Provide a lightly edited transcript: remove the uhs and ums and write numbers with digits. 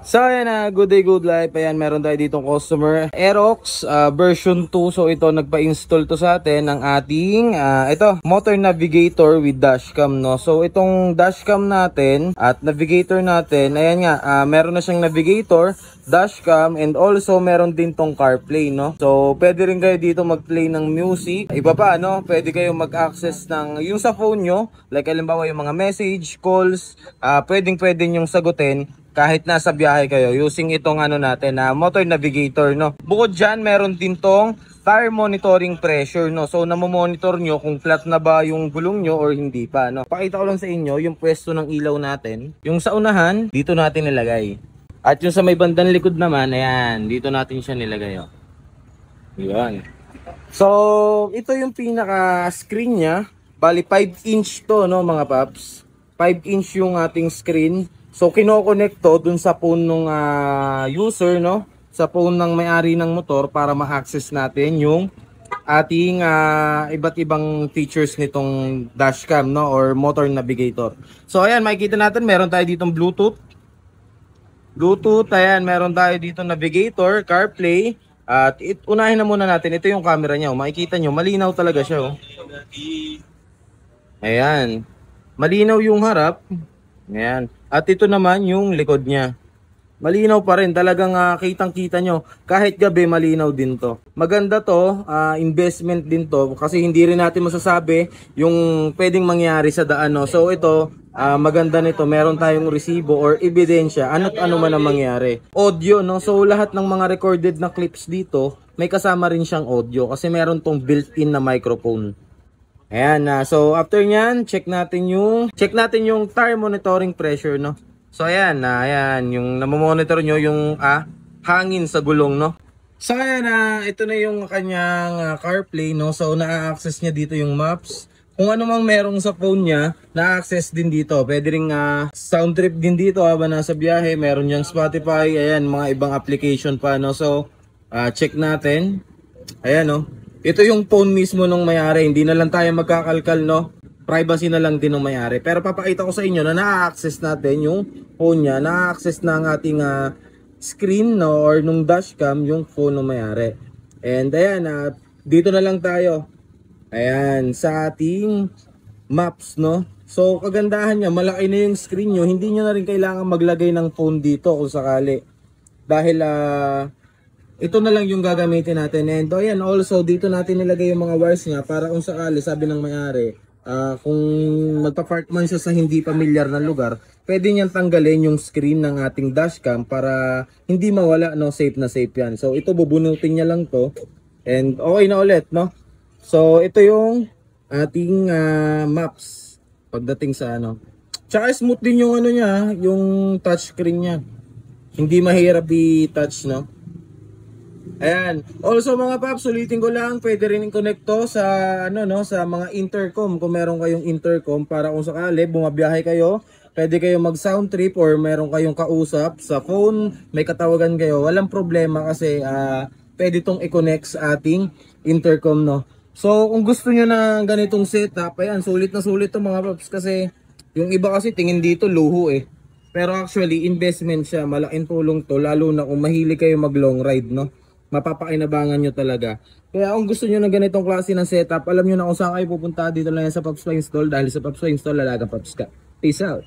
So ayan na, good day, good life. Ayan, meron tayo ditong customer Aerox version 2. So ito, nagpa-install to sa atin ng ating ito, motor navigator with dashcam, no. So itong dashcam natin at navigator natin, ayan nga, meron na siyang navigator, dashcam, and also meron din tong CarPlay, no. So pwede rin kayo dito mag-play ng music. Iba pa, no, pwede kayo mag-access ng yung sa phone nyo, like halimbawa yung mga message, calls, pwede yung sagutin kahit nasa biyahe kayo using itong natin na motor navigator, no. Bukod dyan, meron din tong tire monitoring pressure, no. So namomonitor nyo kung flat na ba yung gulong nyo or hindi pa, no. Pakita ko lang sa inyo yung pwesto ng ilaw natin. Yung sa unahan, dito natin nilagay. At yung sa may bandang likod naman, ayan, dito natin siya nilagay, oh. Yan. So ito yung pinaka screen nya. Bali 5 inch to, no mga paps. 5 inch yung ating screen. So kino-connect to dun sa phone ng user, no, sa phone ng may-ari ng motor para ma-access natin yung ating iba't ibang features nitong dashcam, no, or motor navigator. So ayan, makikita natin meron tayo ditong Bluetooth. Ayan, meron tayo dito navigator, CarPlay. At unahin na muna natin, ito yung camera niya, oh. Makikita nyo, malinaw talaga siya, oh. Ayan, malinaw yung harap. Ayan. At ito naman yung likod niya. Malinaw pa rin. Talagang kitang-kita nyo. Kahit gabi, malinaw din to. Maganda to. Investment din to. Kasi hindi rin natin masasabi yung pwedeng mangyari sa daan. No? So ito, maganda nito. Meron tayong resibo or ebidensya. Ano't ano man ang mangyari. Audio, no? So lahat ng mga recorded na clips dito, may kasama rin siyang audio. Kasi meron tong built-in na microphone. Ayan, so after nyan, check natin yung tire monitoring pressure, no. So ayan, ayan yung namomonitor nyo yung hangin sa gulong, no. So ayan, ito na yung kanyang CarPlay, no. So na-access niya dito yung maps. Kung ano mang merong sa phone niya, na-access din dito. Pwede ring sound trip din dito habang nasa biyahe. Meron niyang Spotify, ayan, mga ibang application pa, no. So check natin. Ayan, no. Ito yung phone mismo nung may-ari, hindi na lang tayo magkakalkal, no? Privacy na lang din ng may-ari. Pero papakita ko sa inyo na na-access natin yung phone niya, na-access na ang ating screen, no? Or nung dashcam, yung phone ng may-ari. And ayan, dito na lang tayo. Ayan, sa ating maps, no? So kagandahan niya, malaki na yung screen nyo, hindi nyo na rin kailangan maglagay ng phone dito kung sakali. Dahil ito na lang yung gagamitin natin. And ayan, also dito natin nilagay yung mga wires niya para kung sakali, sabi ng may-ari, kung magpa-park man siya sa hindi pamilyar na lugar, pwede niyang tanggalin yung screen ng ating dashcam para hindi mawala, no, safe na safe yan. So ito, bubunutin niya lang to and okay na ulit, no. So ito yung ating maps pagdating sa tsaka smooth din yung niya, yung touchscreen niya. Hindi mahirap i-touch, no. Ayan. Also mga paps, ulitin ko lang, pwede rin i-connect to sa sa mga intercom kung meron kayong intercom para kung sakali bumabiyahe kayo, pwede kayo mag sound trip or meron kayong kausap sa phone, may katawagan kayo, walang problema kasi pwede tong i-connect sa ating intercom, no. So kung gusto niyo na ganitong setup, ayan, sulit na sulit to mga paps kasi yung iba kasi tingin dito luho eh. Pero actually investment siya, malaking tulong to lalo na kung mahilig kayo mag long ride, no. Mapapakinabangan nyo talaga. Kaya kung gusto nyo ng ganitong klase ng setup, alam nyo na kung saan kayo pupunta. Dito lang yan sa Pops Fly Install. Dahil sa Pops Fly Install, lalagang Pops ka. Peace out.